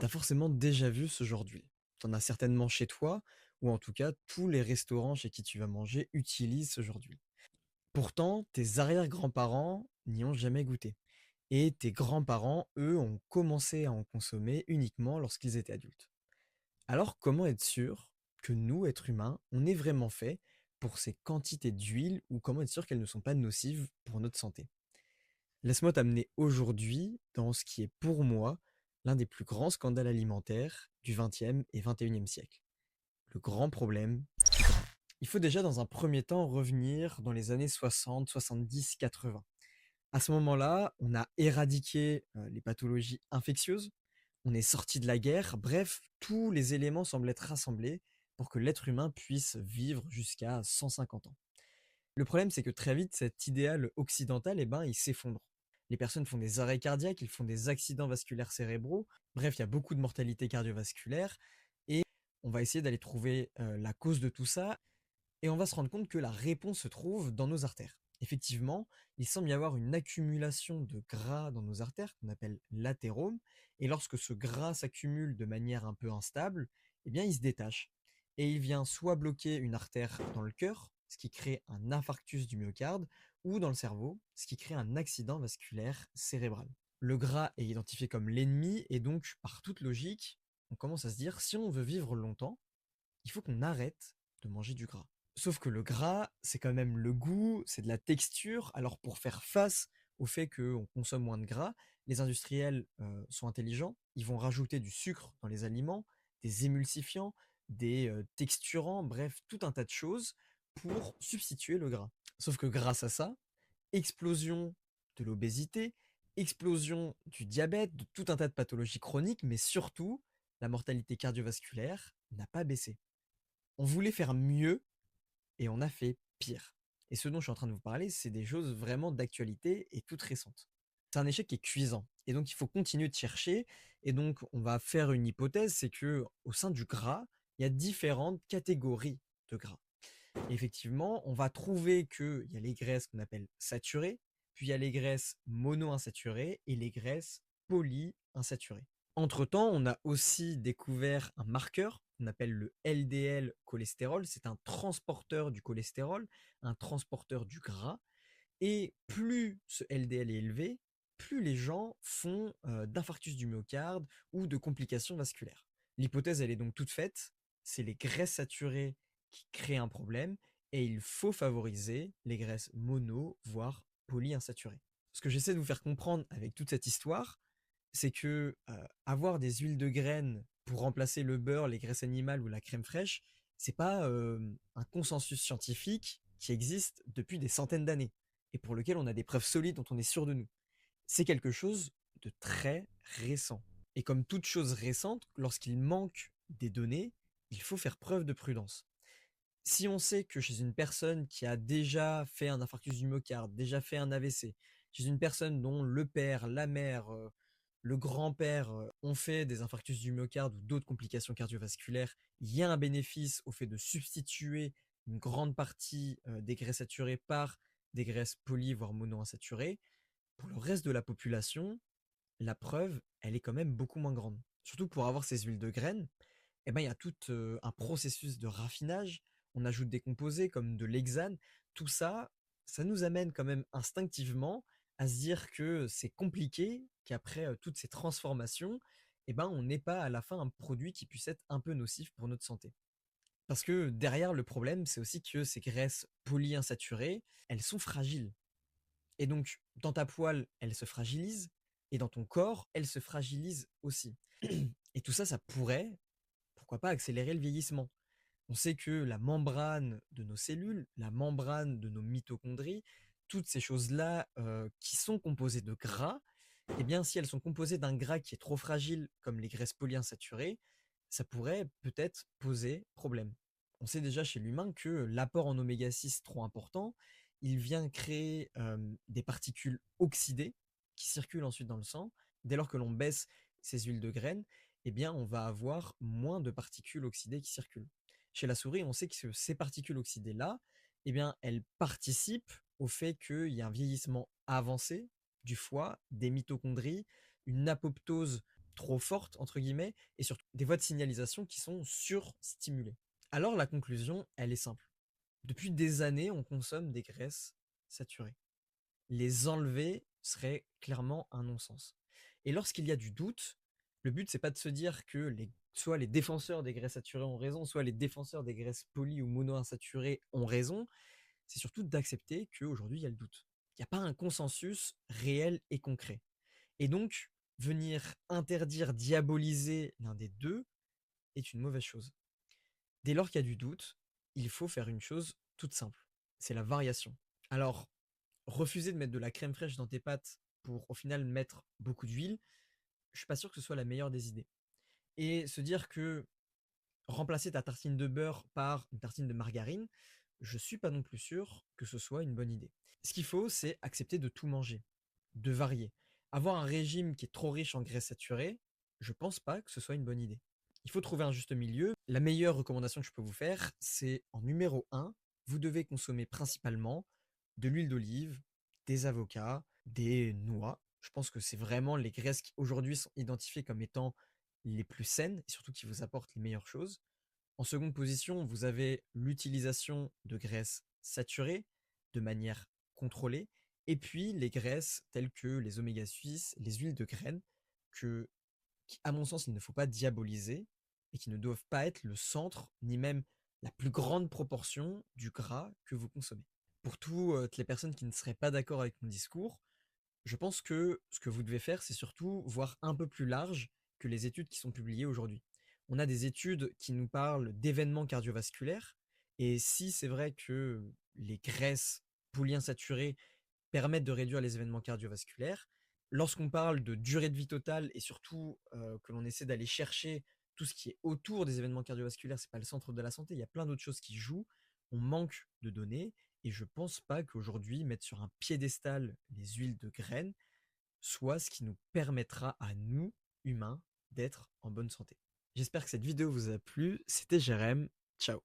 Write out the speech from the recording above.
T'as forcément déjà vu ce genre d'huile. T'en as certainement chez toi, ou en tout cas, tous les restaurants chez qui tu vas manger utilisent ce genre d'huile. Pourtant, tes arrière-grands-parents n'y ont jamais goûté. Et tes grands-parents, eux, ont commencé à en consommer uniquement lorsqu'ils étaient adultes. Alors, comment être sûr que nous, êtres humains, on est vraiment fait pour ces quantités d'huile, ou comment être sûr qu'elles ne sont pas nocives pour notre santé? Laisse-moi t'amener aujourd'hui dans ce qui est pour moi l'un des plus grands scandales alimentaires du XXe et XXIe siècle. Le grand problème du gras. Il faut déjà dans un premier temps revenir dans les années 60, 70, 80. À ce moment-là, on a éradiqué les pathologies infectieuses, on est sorti de la guerre, bref, tous les éléments semblent être rassemblés pour que l'être humain puisse vivre jusqu'à 150 ans. Le problème, c'est que très vite, cet idéal occidental, il s'effondre. Les personnes font des arrêts cardiaques, ils font des accidents vasculaires cérébraux. Bref, il y a beaucoup de mortalité cardiovasculaire et on va essayer d'aller trouver la cause de tout ça et on va se rendre compte que la réponse se trouve dans nos artères. Effectivement, il semble y avoir une accumulation de gras dans nos artères qu'on appelle l'athérome et lorsque ce gras s'accumule de manière un peu instable, il se détache et il vient soit bloquer une artère dans le cœur, ce qui crée un infarctus du myocarde, ou dans le cerveau, ce qui crée un accident vasculaire cérébral. Le gras est identifié comme l'ennemi et donc, par toute logique, on commence à se dire si on veut vivre longtemps, il faut qu'on arrête de manger du gras. Sauf que le gras, c'est quand même le goût, c'est de la texture. Alors pour faire face au fait qu'on consomme moins de gras, les industriels sont intelligents. Ils vont rajouter du sucre dans les aliments, des émulsifiants, des texturants, bref, tout un tas de choses pour substituer le gras. Sauf que grâce à ça, explosion de l'obésité, explosion du diabète, de tout un tas de pathologies chroniques, mais surtout, la mortalité cardiovasculaire n'a pas baissé. On voulait faire mieux et on a fait pire. Et ce dont je suis en train de vous parler, c'est des choses vraiment d'actualité et toutes récentes. C'est un échec qui est cuisant. Et donc, il faut continuer de chercher. Et donc, on va faire une hypothèse, c'est que au sein du gras, il y a différentes catégories de gras. Et effectivement, on va trouver qu'il y a les graisses qu'on appelle saturées, puis il y a les graisses monoinsaturées et les graisses polyinsaturées. Entre-temps, on a aussi découvert un marqueur qu'on appelle le LDL cholestérol. C'est un transporteur du cholestérol, un transporteur du gras. Et plus ce LDL est élevé, plus les gens font d'infarctus du myocarde ou de complications vasculaires. L'hypothèse, elle est donc toute faite. C'est les graisses saturées qui créent un problème et il faut favoriser les graisses mono, voire polyinsaturées. Ce que j'essaie de vous faire comprendre avec toute cette histoire, c'est que avoir des huiles de graines pour remplacer le beurre, les graisses animales ou la crème fraîche, c'est pas un consensus scientifique qui existe depuis des centaines d'années et pour lequel on a des preuves solides dont on est sûr de nous. C'est quelque chose de très récent. Et comme toute chose récente, lorsqu'il manque des données, il faut faire preuve de prudence. Si on sait que chez une personne qui a déjà fait un infarctus du myocarde, déjà fait un AVC, chez une personne dont le père, la mère, le grand-père ont fait des infarctus du myocarde ou d'autres complications cardiovasculaires, il y a un bénéfice au fait de substituer une grande partie des graisses saturées par des graisses poly voire monoinsaturées. Pour le reste de la population, la preuve, elle est quand même beaucoup moins grande. Surtout pour avoir ces huiles de graines, il y a tout un processus de raffinage. On ajoute des composés comme de l'hexane. Tout ça, ça nous amène quand même instinctivement à se dire que c'est compliqué, qu'après toutes ces transformations, on n'est pas à la fin un produit qui puisse être un peu nocif pour notre santé. Parce que derrière le problème, c'est aussi que ces graisses polyinsaturées, elles sont fragiles. Et donc, dans ta poêle, elles se fragilisent, et dans ton corps, elles se fragilisent aussi. Et tout ça, ça pourrait, pourquoi pas, accélérer le vieillissement. On sait que la membrane de nos cellules, la membrane de nos mitochondries, toutes ces choses-là qui sont composées de gras, si elles sont composées d'un gras qui est trop fragile, comme les graisses polyinsaturées, ça pourrait peut-être poser problème. On sait déjà chez l'humain que l'apport en oméga 6 trop important, il vient créer des particules oxydées qui circulent ensuite dans le sang. Dès lors que l'on baisse ces huiles de graines, on va avoir moins de particules oxydées qui circulent. Chez la souris, on sait que ces particules oxydées-là, elles participent au fait qu'il y a un vieillissement avancé du foie, des mitochondries, une apoptose trop fortes, entre guillemets, et surtout des voies de signalisation qui sont surstimulées. Alors la conclusion, elle est simple. Depuis des années, on consomme des graisses saturées. Les enlever serait clairement un non-sens. Et lorsqu'il y a du doute, le but c'est pas de se dire que soit les défenseurs des graisses saturées ont raison, soit les défenseurs des graisses poly ou monoinsaturées ont raison, c'est surtout d'accepter qu'aujourd'hui il y a le doute. Il n'y a pas un consensus réel et concret. Et donc, venir interdire, diaboliser l'un des deux est une mauvaise chose. Dès lors qu'il y a du doute, il faut faire une chose toute simple. C'est la variation. Alors, refuser de mettre de la crème fraîche dans tes pâtes pour au final mettre beaucoup d'huile, je suis pas sûr que ce soit la meilleure des idées. Et se dire que remplacer ta tartine de beurre par une tartine de margarine, je suis pas non plus sûr que ce soit une bonne idée. Ce qu'il faut, c'est accepter de tout manger, de varier. Avoir un régime qui est trop riche en graisses saturées, je pense pas que ce soit une bonne idée. Il faut trouver un juste milieu. La meilleure recommandation que je peux vous faire, c'est en numéro 1, vous devez consommer principalement de l'huile d'olive, des avocats, des noix. Je pense que c'est vraiment les graisses qui aujourd'hui sont identifiées comme étant les plus saines et surtout qui vous apportent les meilleures choses. En seconde position, vous avez l'utilisation de graisses saturées de manière contrôlée et puis les graisses telles que les oméga 6, les huiles de graines que à mon sens, il ne faut pas diaboliser et qui ne doivent pas être le centre ni même la plus grande proportion du gras que vous consommez. Pour toutes les personnes qui ne seraient pas d'accord avec mon discours, je pense que ce que vous devez faire, c'est surtout voir un peu plus large que les études qui sont publiées aujourd'hui. On a des études qui nous parlent d'événements cardiovasculaires, et si c'est vrai que les graisses polyinsaturées permettent de réduire les événements cardiovasculaires, lorsqu'on parle de durée de vie totale et surtout que l'on essaie d'aller chercher tout ce qui est autour des événements cardiovasculaires, c'est pas le centre de la santé, il y a plein d'autres choses qui jouent, on manque de données, et je pense pas qu'aujourd'hui, mettre sur un piédestal les huiles de graines soit ce qui nous permettra à nous, humains, d'être en bonne santé. J'espère que cette vidéo vous a plu. C'était Jérém. Ciao.